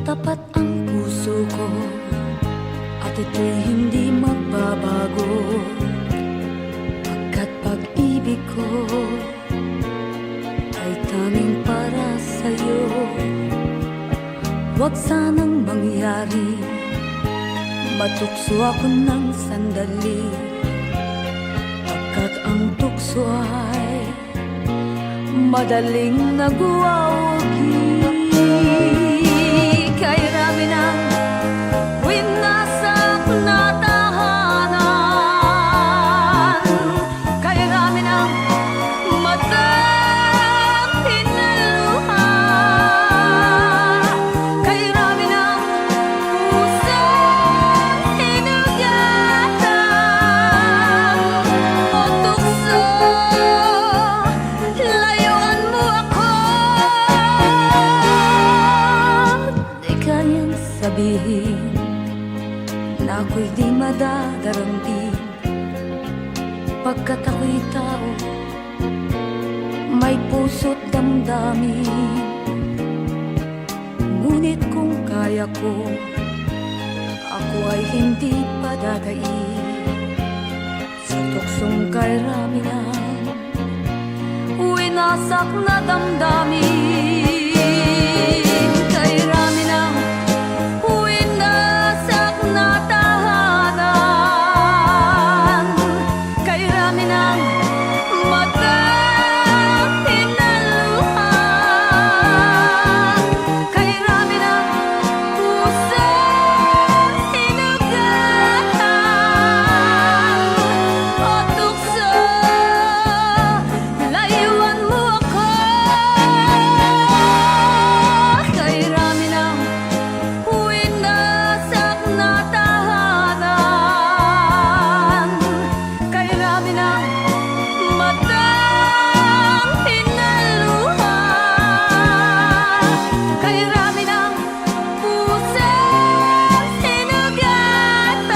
Tapat ang puso ko at ito'y hindi magbabago, pagkat pag-ibig ko ay tanging para sa'yo. Huwag sanang mangyari matukso ako ng sandali, pagkat ang tukso ay madaling nagwawagi. Kay rami ng winasak na tahanan, kay rami ng matang hinaluha, kay rami ng pusang hinugatan o tukso, layuan mo ako. Di kayang sabihin na ako'y di madadaramdin, pagkat ako'y tao, may puso't damdamin. Ngunit kung kaya ko, ako ay hindi padadaig sa tuksong kay rami ng winasak na damdamin. Kay rami ng winasak na tahanan, kay rami ng matang hinaluha, kay rami ng pusang hinugatan o tukso, layuan mo ako. Kay rami ng winasak na tahanan, kay rami ng matang hinaluha, kay rami ng pusang hinugatan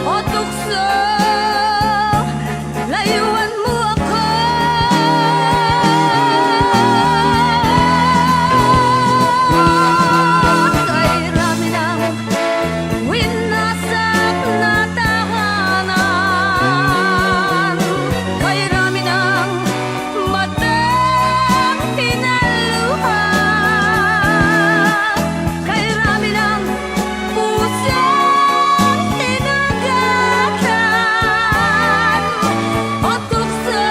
o tukso, layuan mo ako. Kay rami ng winasak na tahanan, kay rami ng matang hinaluha, kay rami ng pusang hinugatan o tukso,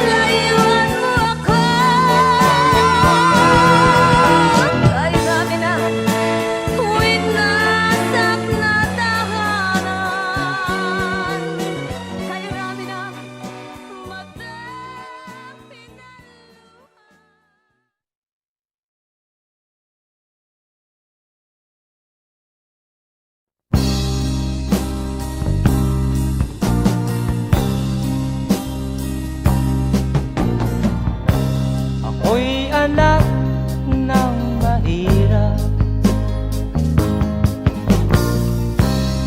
layuan mo ako. Kay rami ng winasak na tahanan, kay rami ng matang Ako'y anak ng mahirap,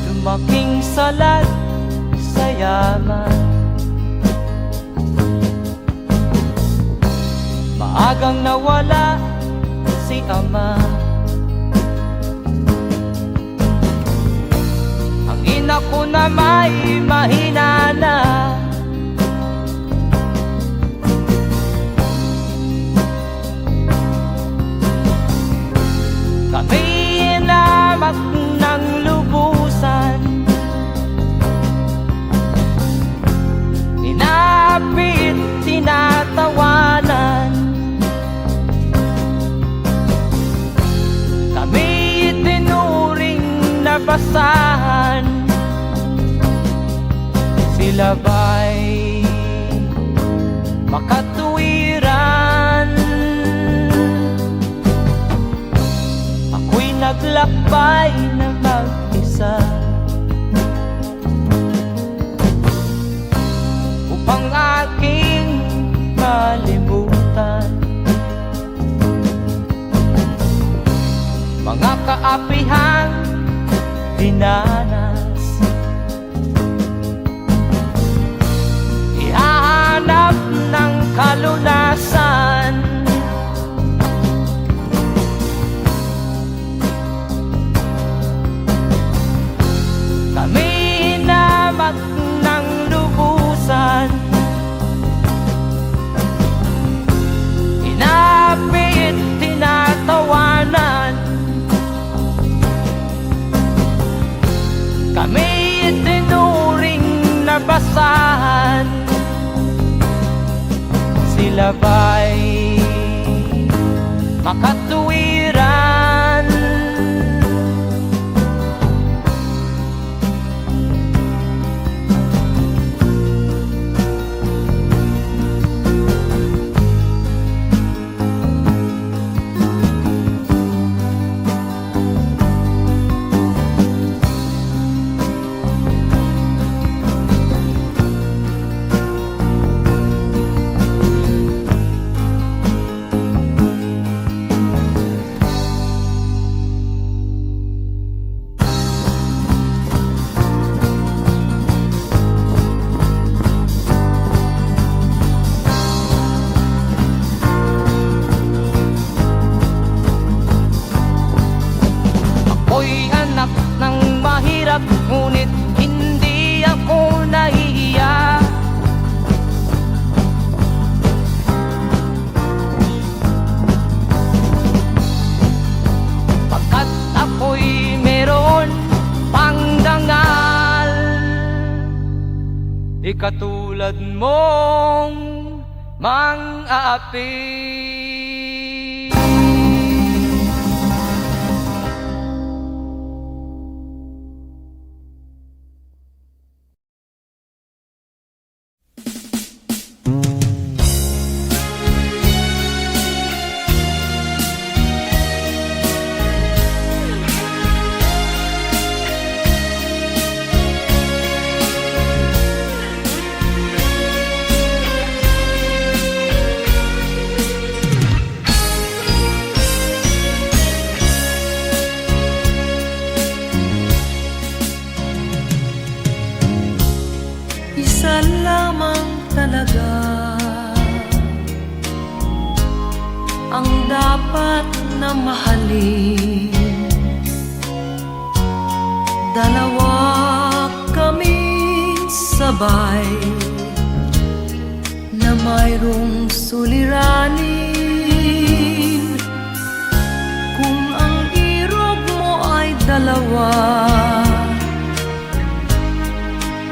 lumaking salat sa yaman. Maagang nawala si ama, ang ina ko na may mahina na. Kami inamak ng lubusan, inapit, tinatawanan. Kami itinuring na basahan, sila ba'y makatuwiran? Ako'y naglakbay na mag-isa upang aking malimutan mga kaapihang dinanas. Ihahanap ng kalunasan labay makatuwiran. Ako'y anak ng mahirap, ngunit hindi ako nahihiya. Pagkat ako'y meron pang dangal, di katulad mong mang-aapi. Isa lamang talaga ang dapat na mahalin. Dalawa kaming sabay na mayroong suliranin. Kung ang irog mo ay dalawa,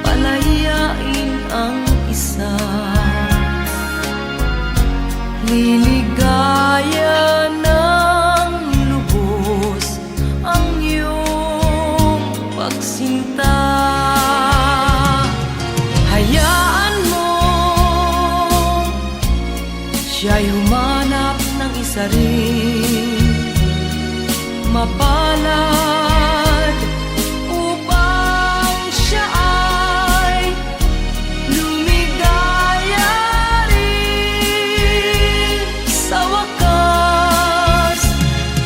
palayain ang isa. Liligaya ng lubos ang iyong pagsinta. Hayaan mo siya'y humanap ng isa rin, mapalad, upang siya ay lumigaya rin sa wakas.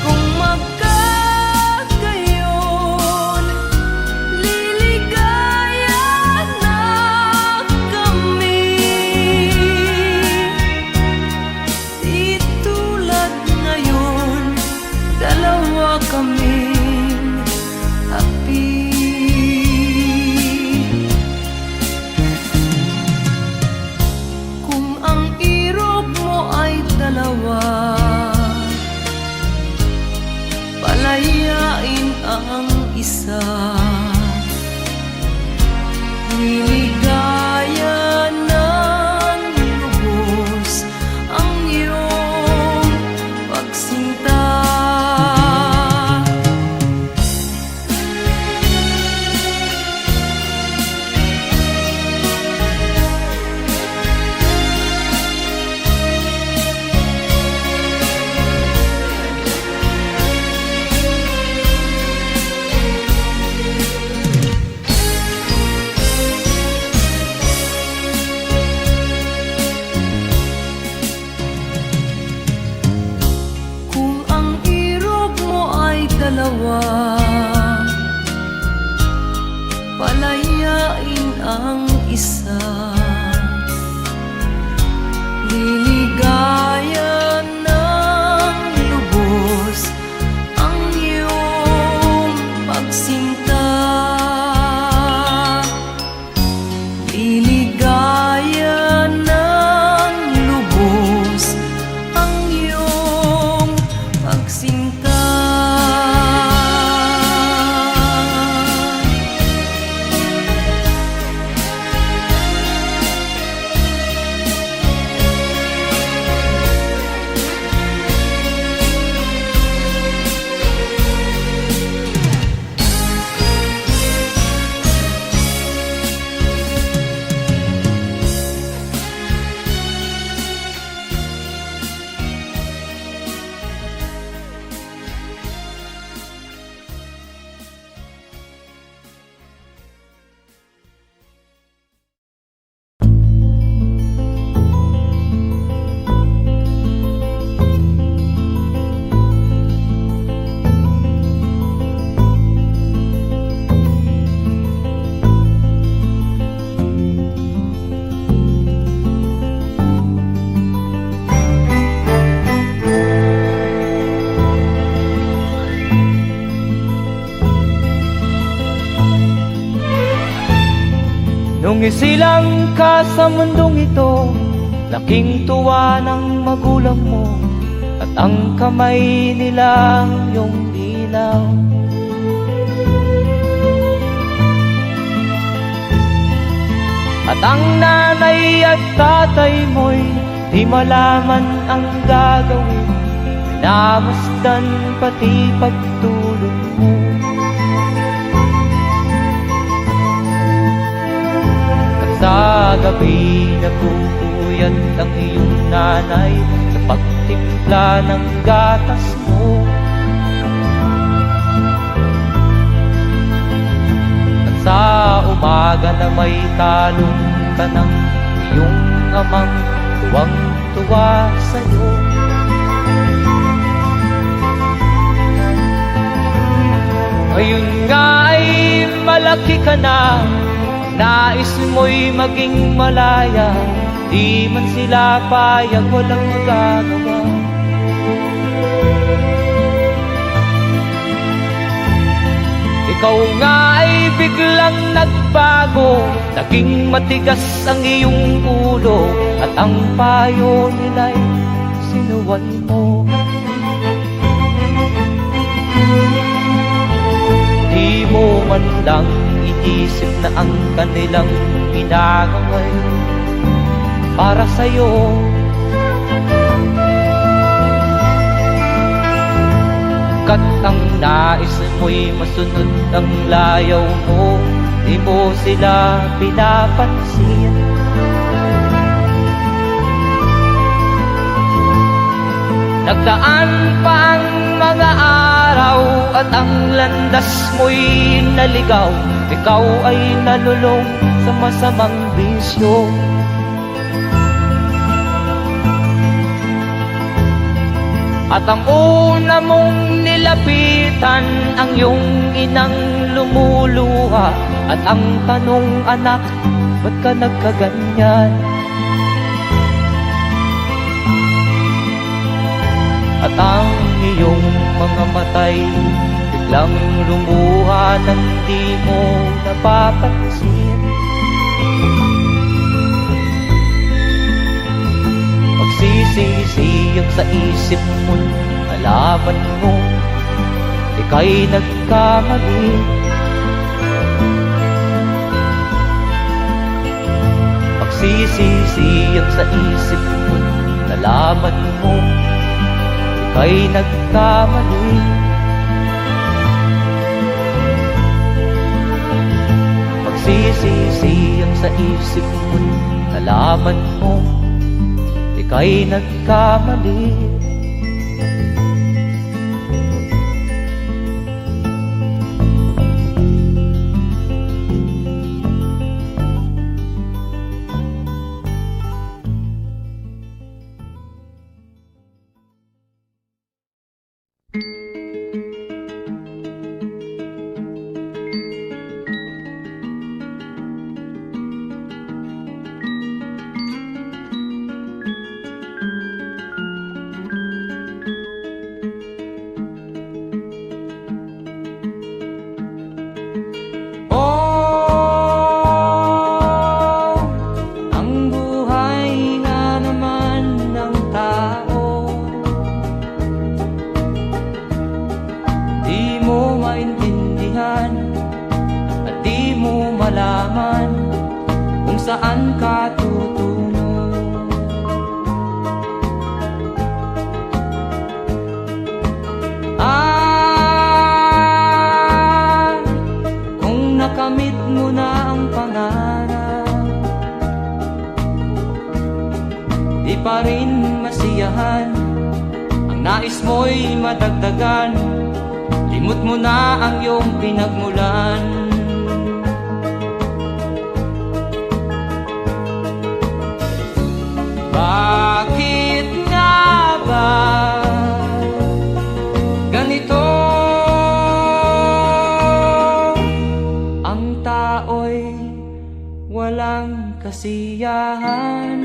Kung magkagayon, liligaya na kami. Di tulad ngayon, dalawa kaming api. Kung ang irog mo ay dalawa, palayain ang isa. Liligaya ng lubos ang iyong pagsinta. Kung ang irog mo ay dalawa, palayain ang isa. Liligaya ng lubos ang iyong pagsinta. Liligaya ng lubos ang iyong pagsinta. isilang ka sa mundong ito, laking tuwa ng magulang mo, at ang kamay nila iyong ilaw. At ang nanay at tatay mo'y di malaman ang gagawin, minamasdan pati pagtulog mo. At sa gabi nagpupuyat ang iyong nanay sa pagtimpla ng gatas mo. At sa umaga na may talong ka ng iyong amang tuwang-tuwa sa'yo. Ngayon nga ay malaki ka na, nais mo'y maging malaya, di man sila payag, walang magagawa. Ikaw nga ay biglang nagbago, naging matigas ang iyong ulo, at ang payo nila'y sinuway mo. Di mo man lang iisip na ang kanilang ginagaway para sa'yo. Kat ang nais mo'y masunod ang layaw mo, di mo sila pinapansin. Nagdaan pa ang mga araw at ang landas mo'y naligaw, ikaw ay nalulong sa masamang bisyo. At ang una mong nilapitan ang iyong inang lumuluha, at ang tanong, anak, ba't ka nagkaganyan? At ang iyong mga matay biglang lumuha nang di mo napapansin. Magsisisiyang sa isip mo, nalaman mo ika'y nagkamali. Magsisisiyang sa isip mo, nalaman mo ika'y nagkamali. Magsisisiyang sa isip mo, nalaman mo ika'y nagkamali. Saan ka tutungo? Kung nakamit mo na ang pangarap, di pa rin masiyahan, ang nais mo'y madagdagan, limot mo na ang iyong pinagmulan. Bakit nga ba ganito? Ang tao'y walang kasiyahan.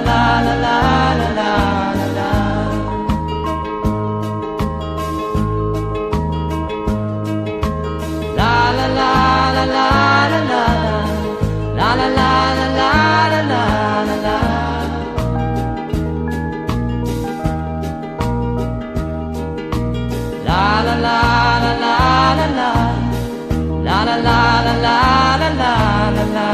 la la la la la la. La la la la la la la. La la la la la la la la. La la la la la la la. La la la la la la la la la.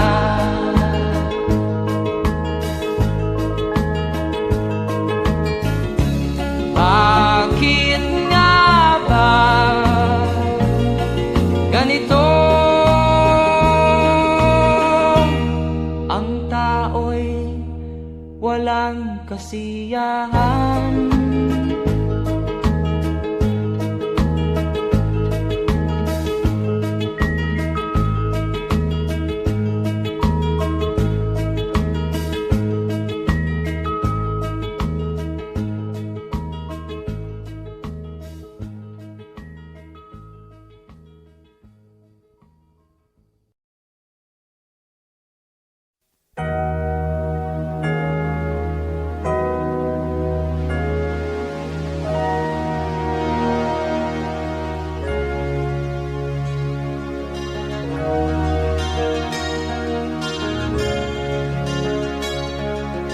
Bakit nga ba ganito? Ang tao'y walang kasiyahan.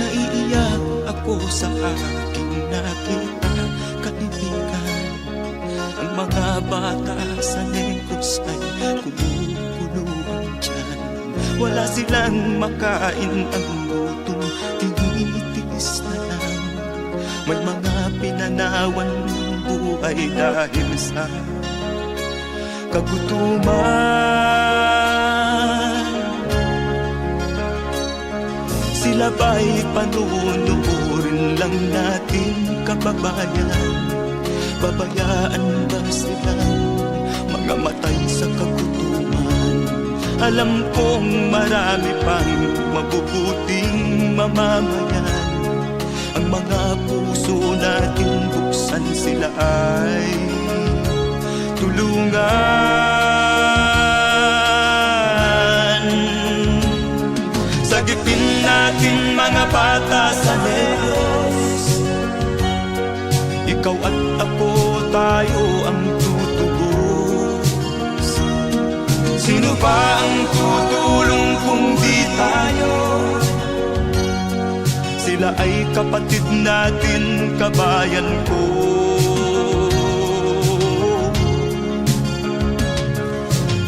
Naiiyak ako sa aking nakita, kaibigan. Ang mga bata sa Negros ay kumukuluan dyan. Wala silang makain, ang gutom tinitiis na lang. May mga pinanawan ng buhay dahil sa kagutuman. Sila ba'y panunurin lang natin, kababayan? Babayaan ba silang mga matay sa kagutuman? Alam kong marami pang mabubuting mamamayan. Ang mga puso natin buksan, sila ay tulungan. Sagipin natin mga bata sa Negros. Ikaw at ako, tayo ang tutubos. Sino ba ang tutulong kung di tayo? Sila ay kapatid natin, kabayan ko.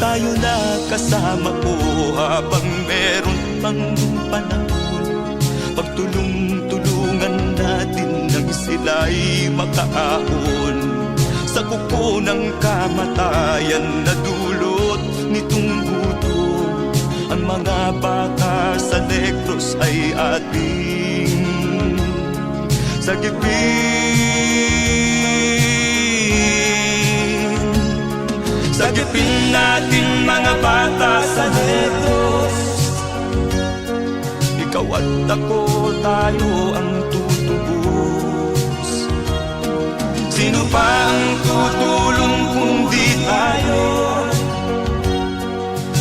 Tayo na kasama ko habang meron pang panahon. Pagtulong-tulungan natin nang sila'y makaahon sa kuko ng kamatayan na dulot nitong gutom. Ang mga bata sa Negros ay ating sagipin. Sagipin natin mga bata sa Negros. Ikaw at ako, tayo ang tutubos. Sino pa ang tutulong kung di tayo?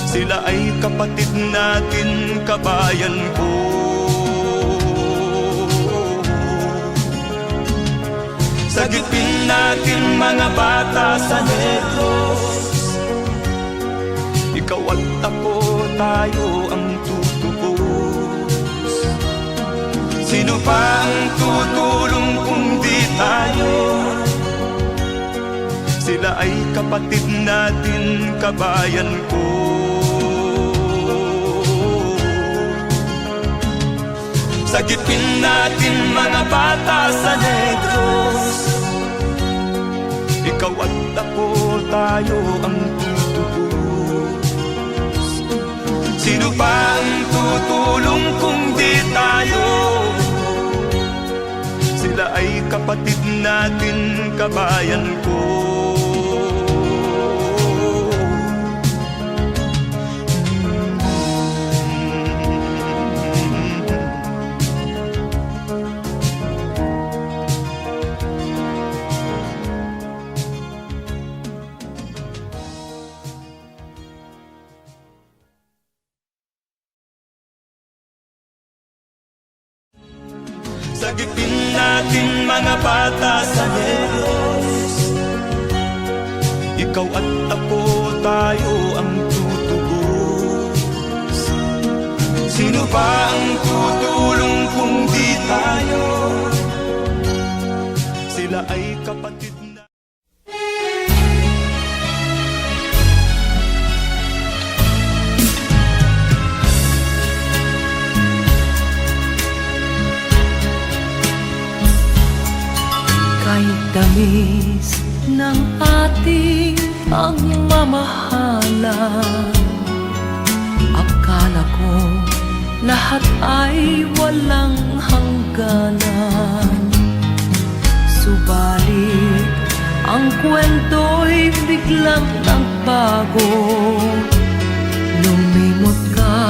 Sila ay kapatid natin, kabayan ko. Sagipin natin mga bata sa Negros. Ikaw at ako, tayo ang tutubos. Sino pa ang tutulong kung di tayo? Sila ay kapatid natin, kabayan ko. Sagipin natin mga bata sa Negros. Ikaw at ako, tayo ang tutubos. Sino pa ang tutulong kung di tayo? Sila ay kapatid natin, kabayan ko. Sagipin natin mga bata sa Diyos. Ikaw at ako, tayo ang tutubos. Sino ba ang tutulong kung di tayo? Sila ay kapatid na. Kahit tamis ng ating pagmamahalan, akala ko lahat ay walang hangganan. Subalit ang kwento'y biglang nagbago. Lumimot ka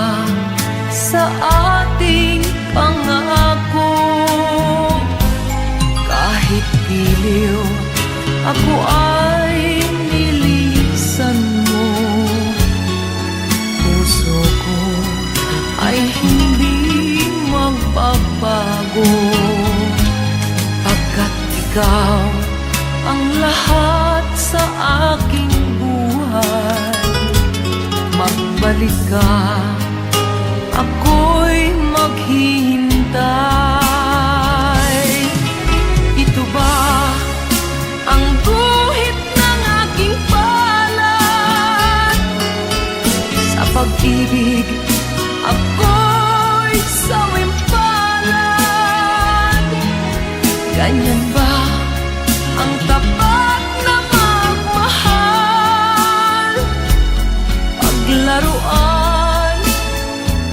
sa ating pangako. Kahit giliw, ako ay nilisan mo. Puso ko ay hindi magbabago, pagkat ikaw ang lahat sa aking buhay. Magbalik ka, ako'y maghihintay. Ito ba ang guhit ng aking palad? Sa pag-ibig, ako'y sawimpalad. Ganyan ba ang tapat na magmahal? Paglaruan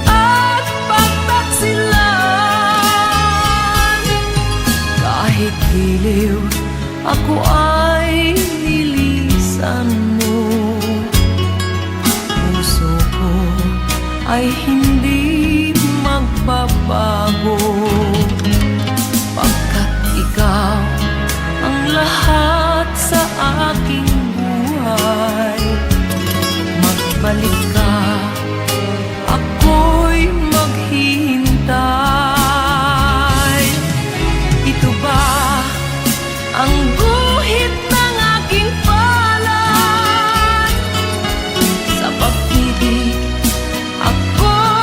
at pagtaksilan. Kahit giliw, ako ay nilisan mo. Puso ko ay hindi magbabago, pagkat ikaw ang lahat sa aking buhay. Magbalik ka, ako'y maghihintay. Ito ba ang guhit ng aking palad? Sa pag-ibig, ako'y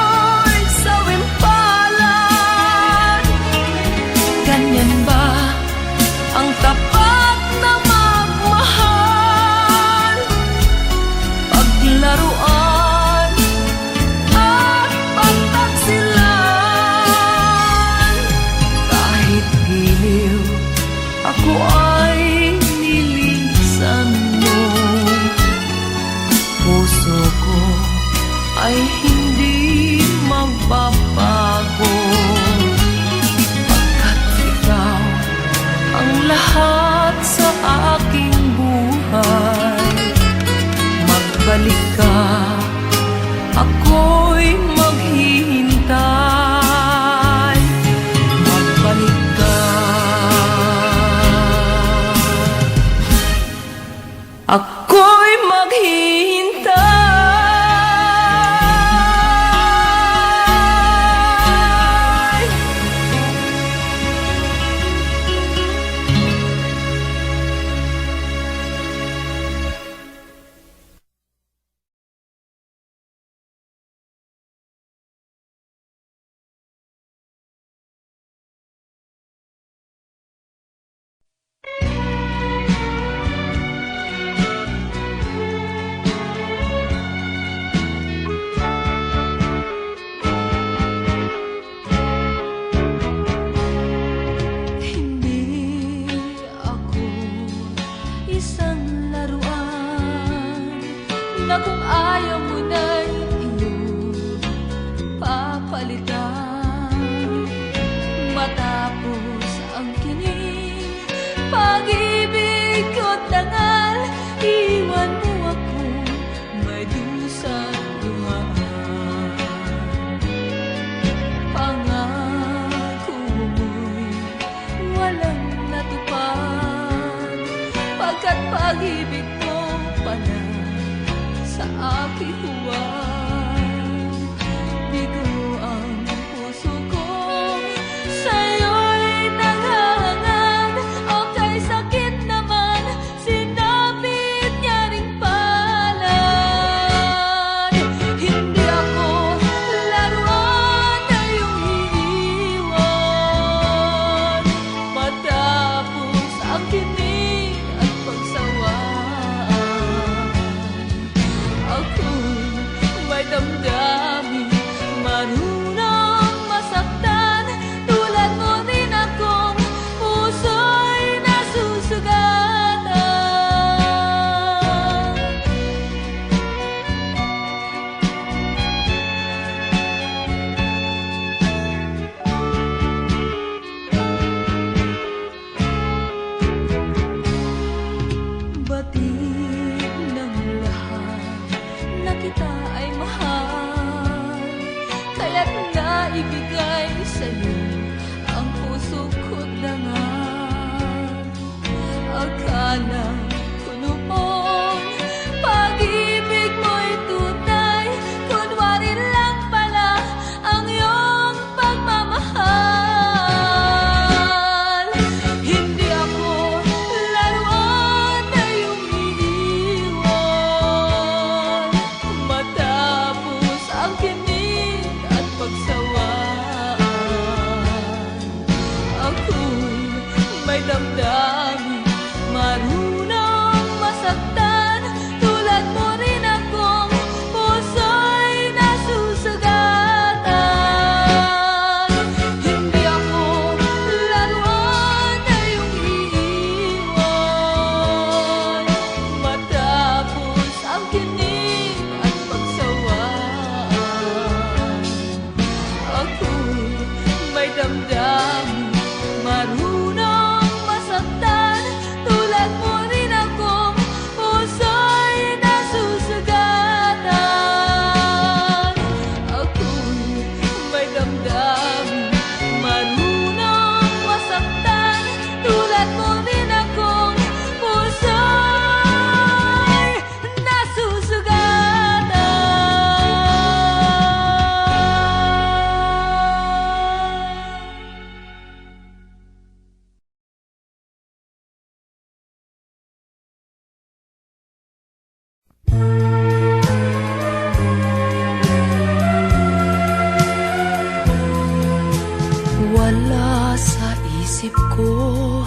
wala sa isip ko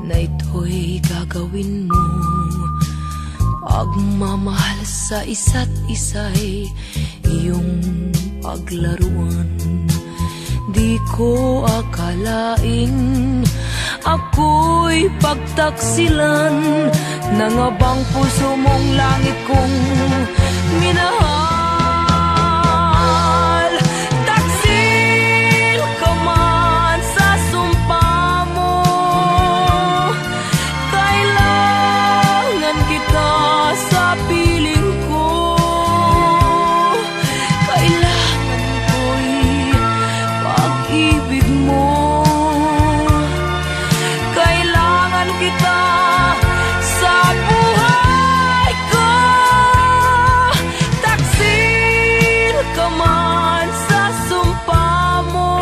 na ito'y gagawin mo. Pagmamahal sa isa't isa'y iyong paglaruan. Di ko akalain ako'y pagtaksilan ng abang puso mong langit kong minahal. Taksil ka man sa sumpa mo, kailangan kita sa piling ko. Kailangan ko'y pag-ibig mo. Kailangan kita sa buhay ko. Taksil ka man sa sumpa mo,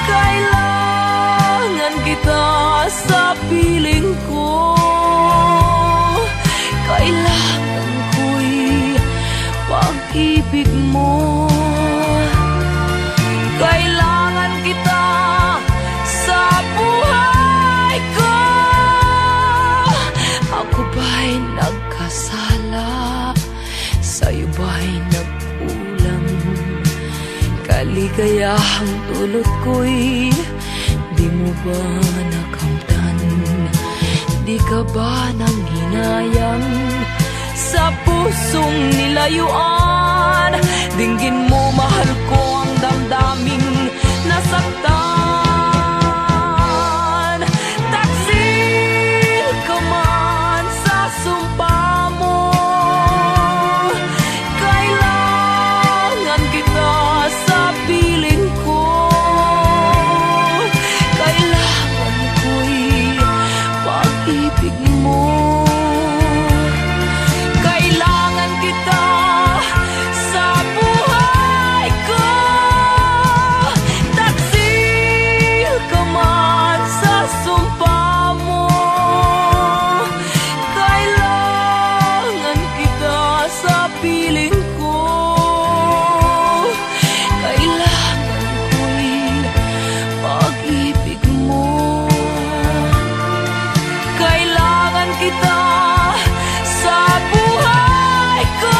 kailangan kita sa piling ko. Kailangan ko'y pag-ibig mo. Kailangan kita sa buhay ko. Ako ba'y nagkasala? Sa'yo ba'y nagkulang? Kaligayahang dulot ko'y di mo ba nakamtan? Di ka ba nang hinayang sa pusong nilayuan? Dinggin mo, mahal ko, ang damdaming nasaktan. Taksil ka man sa sumpa mo, kailangan kita sa piling ko. Kailangan ko'y pag-ibig mo. Kailangan kita sa buhay ko. Taksil ka man sa sumpa mo, kailangan kita sa piling ko. Kailangan ko'y pag-ibig mo. Kailangan kita sa buhay ko.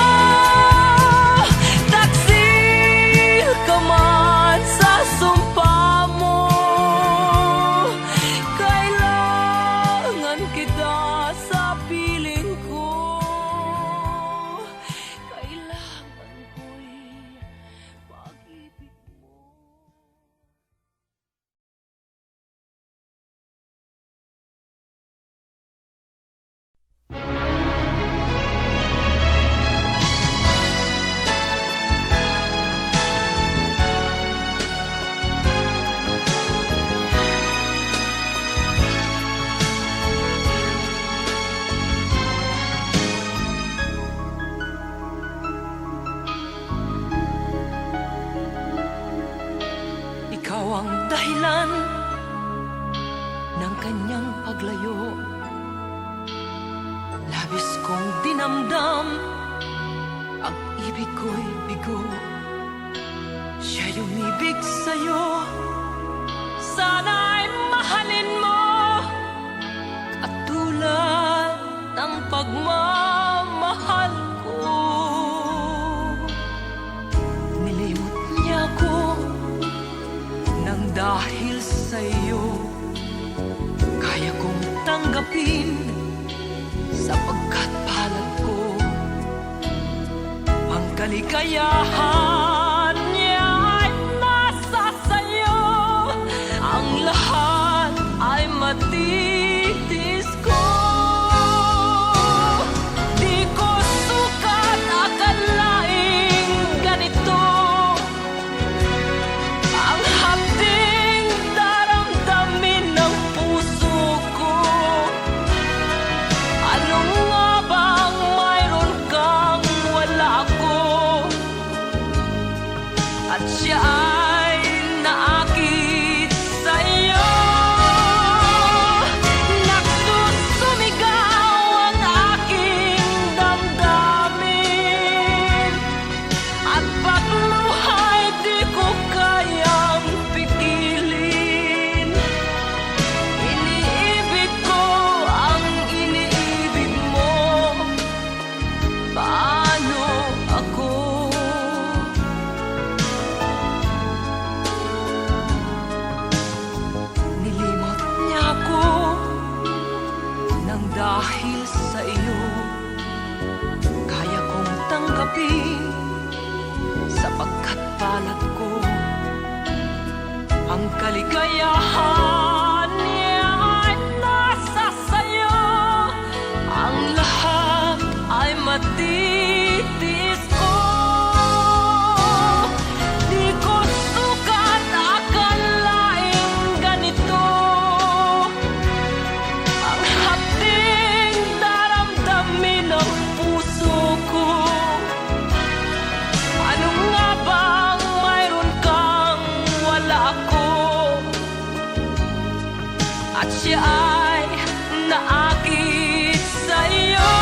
Taksil ka man sa sumpa mo, kailangan kita sa piling ko. Kailangan ko'y pag-ibig mo. Ikaw ang dahilan ng kanyang paglayo. Labis kong dinamdam, ang ibig ko'y bigo. Siya'y umibig sa'yo, sana'y mahalin mo, katulad ng pagmamahal ko. Nilimot niya ko nang dahil sa'yo, kaya kong tanggapin sapagkat palad ko. Ang kaligayahan niya ay nasa sa'yo, ang lahat ay matitis ko. Di ko sukat akalaing ganito ang hapding daramdamin ng puso ko. Ano nga bang mayroon kang wala ko? Ang kaligayahan niya ay nasa sayo. Ang lahat ay matitiis ko. Di ko sukat akalaing ganito. Ang hapding daramdamin ng puso ko. Ano nga bang mayroon kang wala ako? At siya ay naakit sa'yo.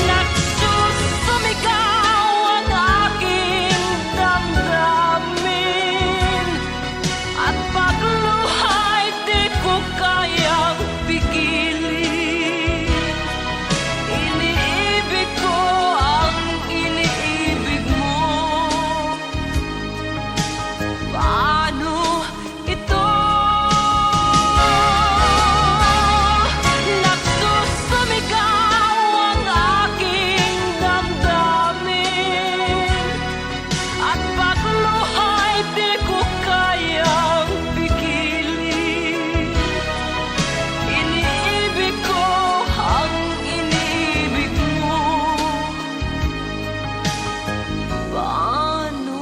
Nagsusumigaw ang aking damdamin. At pagluha'y di ko kayang pigilin. Iniibig ko ang iniibig mo. Paano ito? Nagsusumigaw ang aking damdamin. At pagluha'y di ko kayang pigilin. Iniibig ko ang iniibig mo. Paano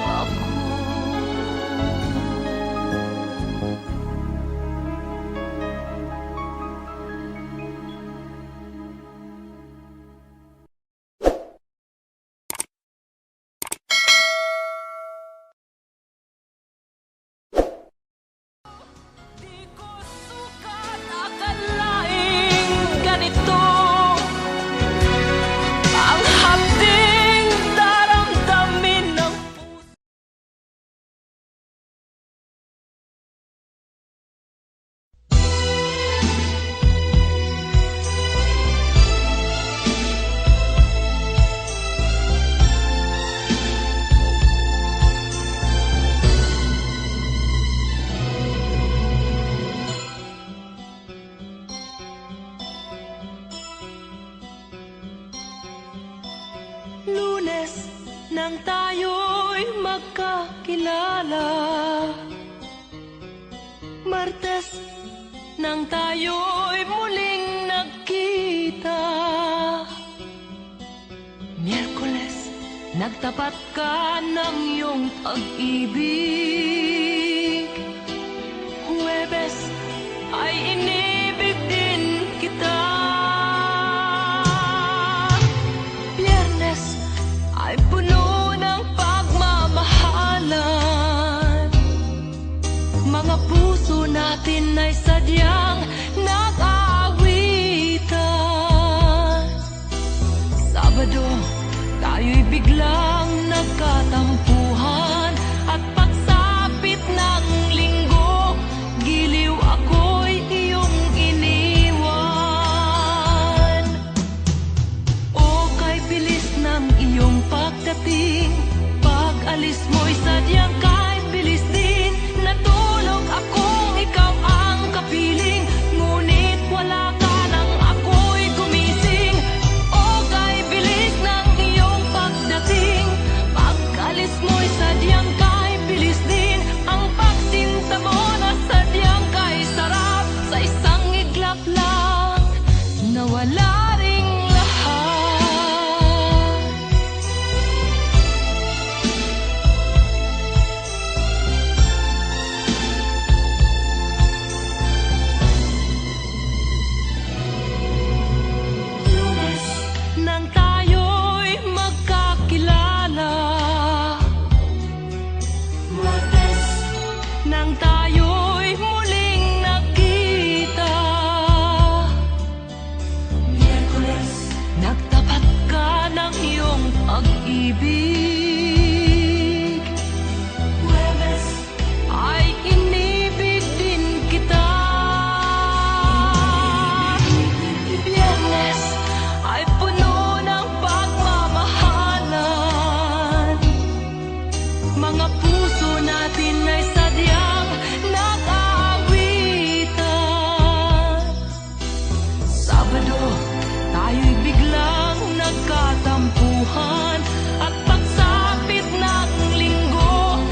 ako? Di ko sukat akalaing ganito. Ang hapding daramdamin ng puso. Lunes nang tayo'y magkakilala. Martes nang tayo'y muling nagkita. Miyerkules nagtapat ka ng iyong pag-ibig. Huwebes ay inibig din kita. Biyernes ay puno ng pagmamahalan. Mga puso natin ay sadyang nag-aawitan. Sabado, tayo'y biglang nagkatampuhan. At pagsapit ng linggo, giliw ako'y iyong iniwan. O kay bilis ng iyong pagdating, pag-alis mo'y sadyang kay bilis din. Natulog akong ikaw ang kapiling, ngunit wala ka nang ako'y gumising. O kay bilis ng iyong pagdating, pag-alis mo'y sadyang kay bilis din. Ang pagsinta mo na sadyang kay sarap, sa isang iglap lang nawala ring lahat. Lunes nang tayo'y magkakilala. Martes nang tayo'y muling nagkita. Miyerkules nagtapat ka ng iyong pag-ibig. Huwebes ay inibig din kita. Biyernes ay puno ng pagmamahalan. Mga puso natin ay sadyang nag-aawitan. Sabado, tayo'y biglang nagkatampuhan. At pagsapit ng linggo,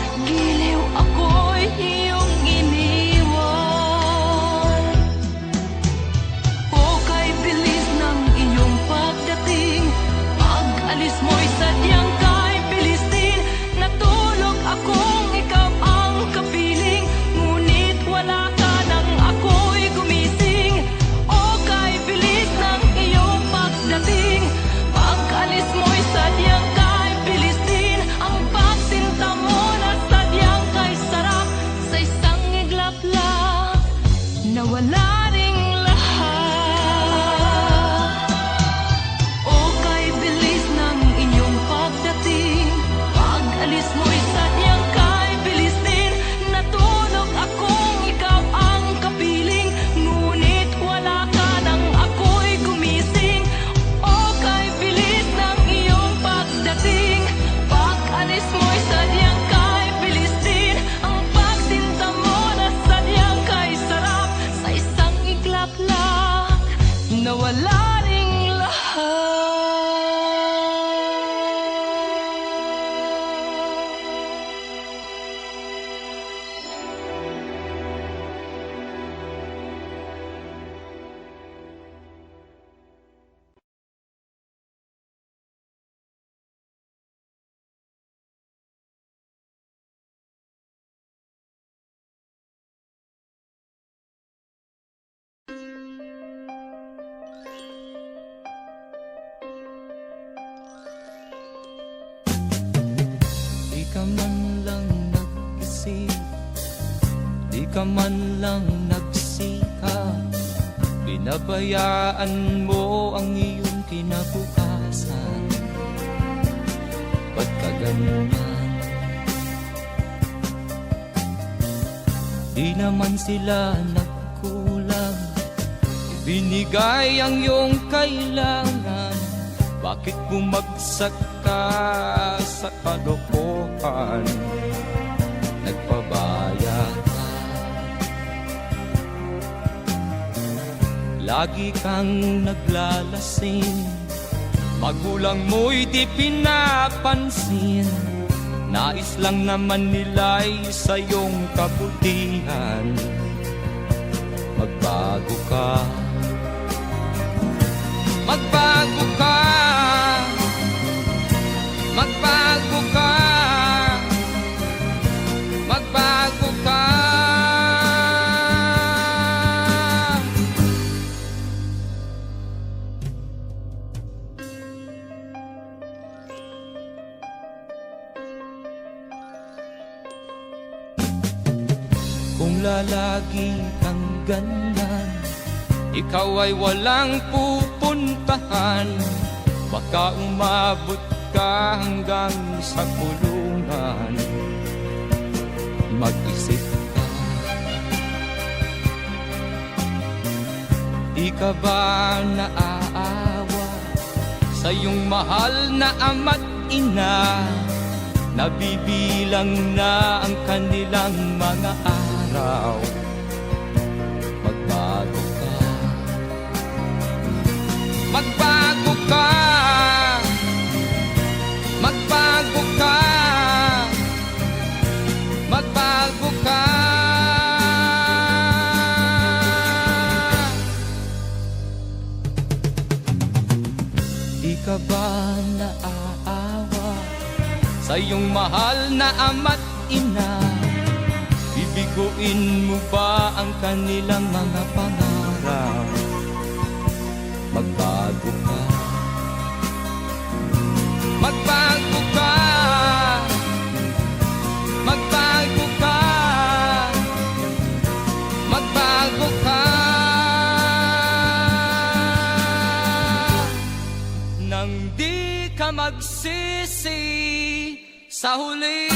pansin, di ka man lang nagsikap. Pinabayaan mo ang iyong kinabukasan. Ba't ka ganyan? Di naman sila nagkulang, ibinigay ang iyong kailangan. Bakit bumagsak ka sa kalokohan? Nagpabaya ka, lagi kang naglalasing. Magulang mo'y di pinapansin, nais lang naman nila'y sa iyong kabutihan. Magbago ka, magbago ka, magbago ka, magbago ka. Kung lalagi kang ganyan, ikaw ay walang pupuntahan. Baka umabot ka hanggang sa kulungan. Mag-isip ka, di ka ba naaawa sa iyong mahal na ama't ina? Nabibilang na ang kanilang mga araw. Magbago ka, magbago ka, magbago ka, magbago ka. Di ka ba naaawa sa iyong mahal na ama't ina? Bibiguin mo ba ang kanilang mga pangarap? Magbago ka, magbago ka, magbago ka, magbago ka. Nang di ka magsisi sa huli.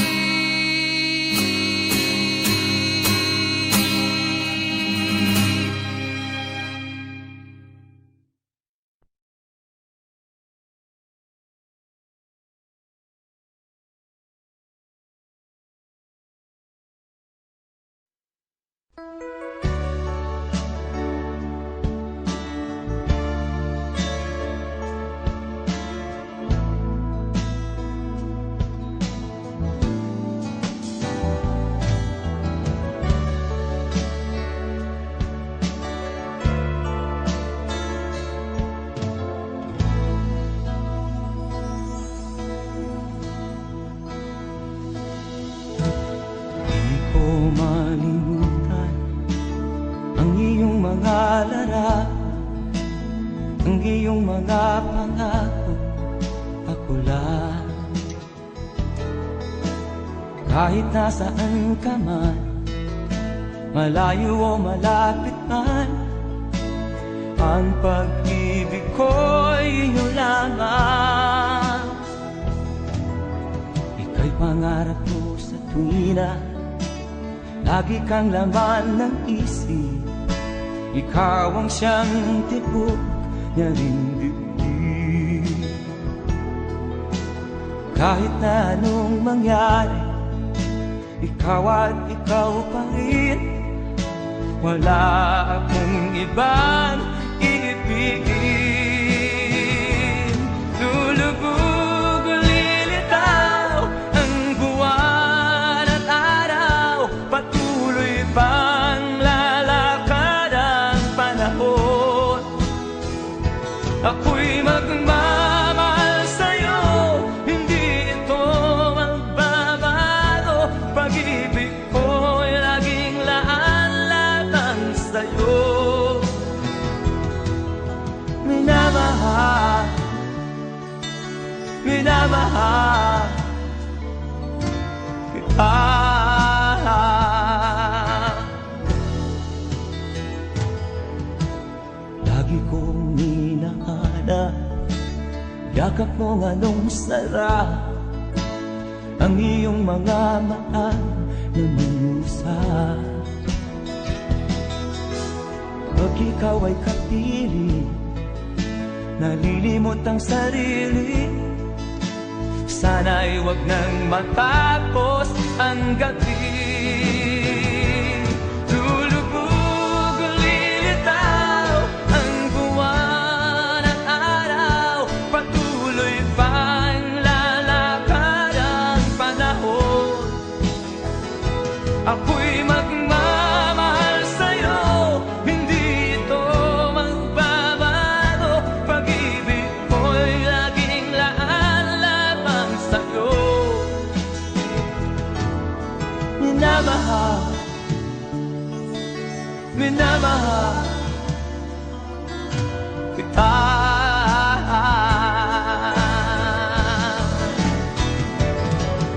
Malimutan ang iyong mga larawan, ang iyong mga pangako, ako lang. Kahit nasaan ka man, malayo o malapit man, ang pag-ibig ko'y iyo lamang. Ika'y pangarap ko sa tuwina, lagi kang laman ng isip. Ikaw ang siyang tibok niya ring dibdib. Kahit na anong mangyari, ikaw at ikaw pa rin. Wala akong ibang iibigin. Lulubog o lilitaw ang buwan at araw, patuloy pang lalakad ang panahon. Ako'y magmamahal sa'yo, hindi ito magbabago. Pag-ibig ko'y laging laan-latang sa'yo. Minamahal, minamahal kita. yakap mo anong sarap, ang iyong mga mata namimusap. Pag ikaw ay kapili, nalilimot ang sarili. Sana'y wag nang matapos ang gabi. Lulubog o lilitaw ang buwan at araw, patuloy pang lalakad ang panahon. Ako'y magmamahal sa'yo, hindi ito magbabago. Pag-ibig ko'y laging laan lamang sa'yo. Minamahal, minamahal kita.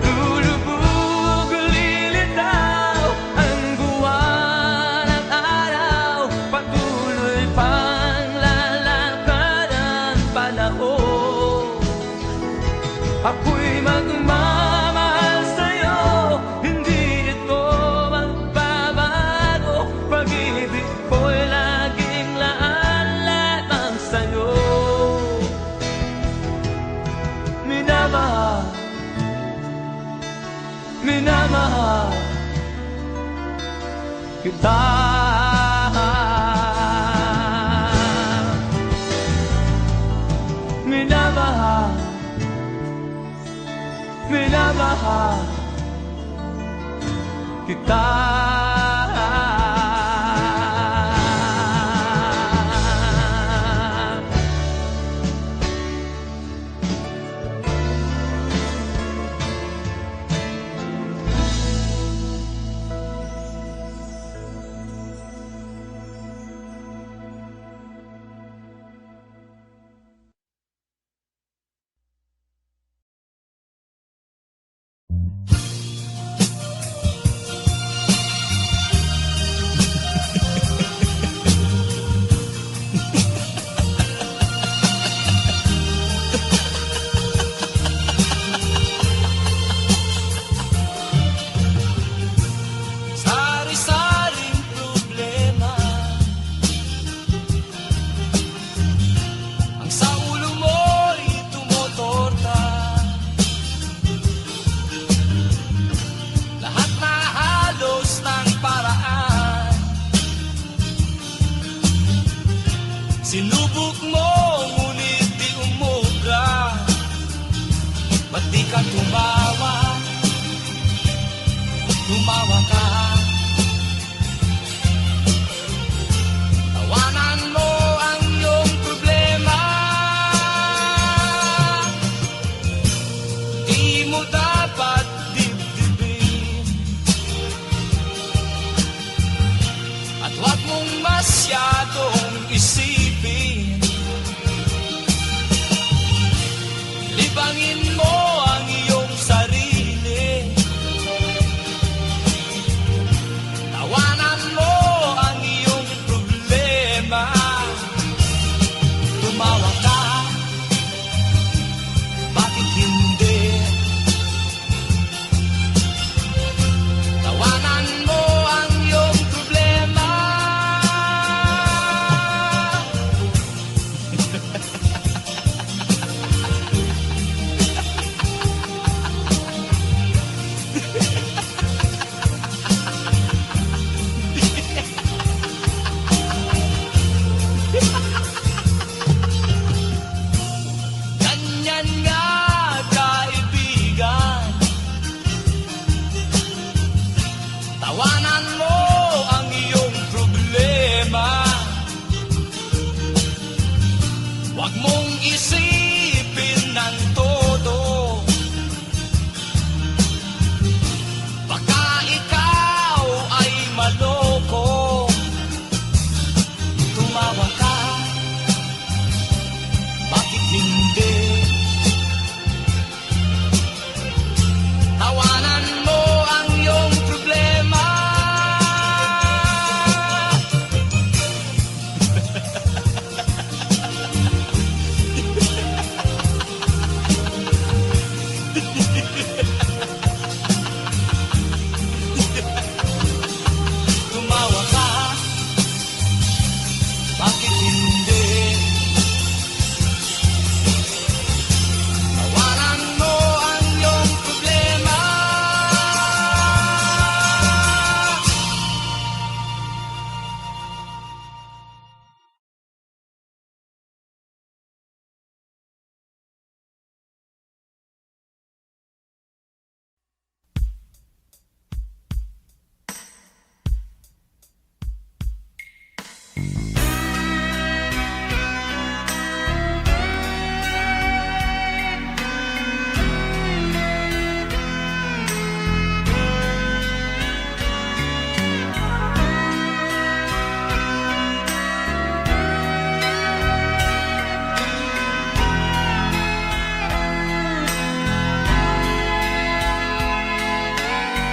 Lulubog o lilitaw ang buwan at araw, patuloy pang lalakad ang panahon. Ako'y magmamahal sa'yo, hindi ito magbabago. Pag-ibig ko'y laging laan lamang sa'yo. Minamahal, minamahal kita. Minamahal, minamahal kita. Sari-saring problema ang sa ulo mo'y tumutorta. Lahat na halos ng paraan, sinubok mo ngunit di umubra. Ba't di ka tumawa? Tumawa ka. Tawanan mo ang iyong problema. Di mo dapat dibdibin, at huwag mong masyadong isipin. Libangin mo ang iyong sarili. Tawanan mo ang iyong problema. Tumawa ka, bakit hindi? Tawanan mo ang iyong problema. Ganyan nga, kaibigan. Tawanan mo ang iyong problema. Huwag mong isipin ng todo. Baka ikaw ay maloko. Tumawa ka, bakit hindi? Tawanan mo ang iyong problema.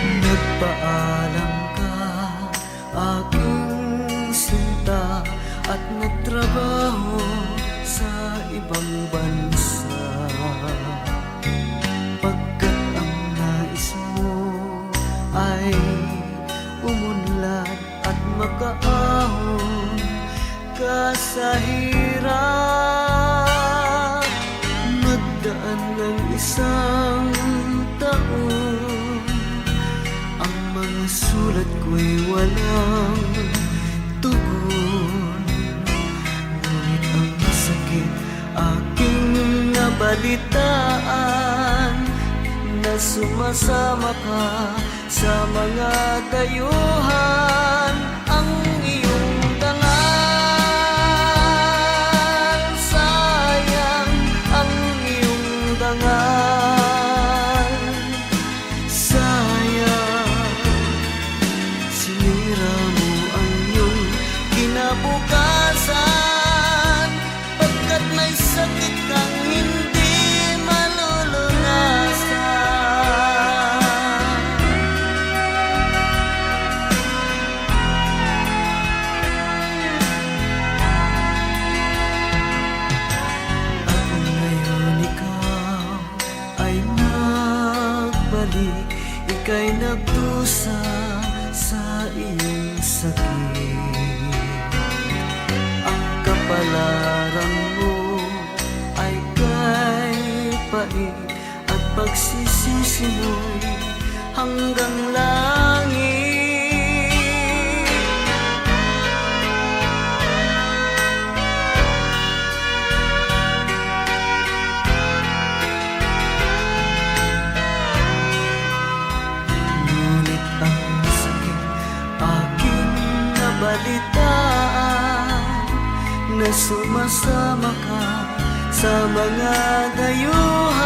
Nagpaalam ka, aking sinta, at nagtrabaho sa ibang bansa. Pagkat ang nais mo ay umunlad at makaahon ka sa hirap. Nagdaan ng isang taon, ang mga sulat ko'y walang tugon. Ngunit ang sakit aking nabalitaan, na sumasama ka sa mga dayuhan. Ang iyong dangal, sayang ang iyong dangal. Sayang, sinira mo ang iyong kinabukasan, pagkat may sakit kang hindi malulunasan. At ngayon ikaw ay nagbalik, ika'y nagdusa sa iyong sakit. Ang kapalaran mo ay kay pait, at pagsisisi mo'y hanggang langit. Ngunit ang sakit aking nabalitaan, na sumasama ka sa mga dayuhan.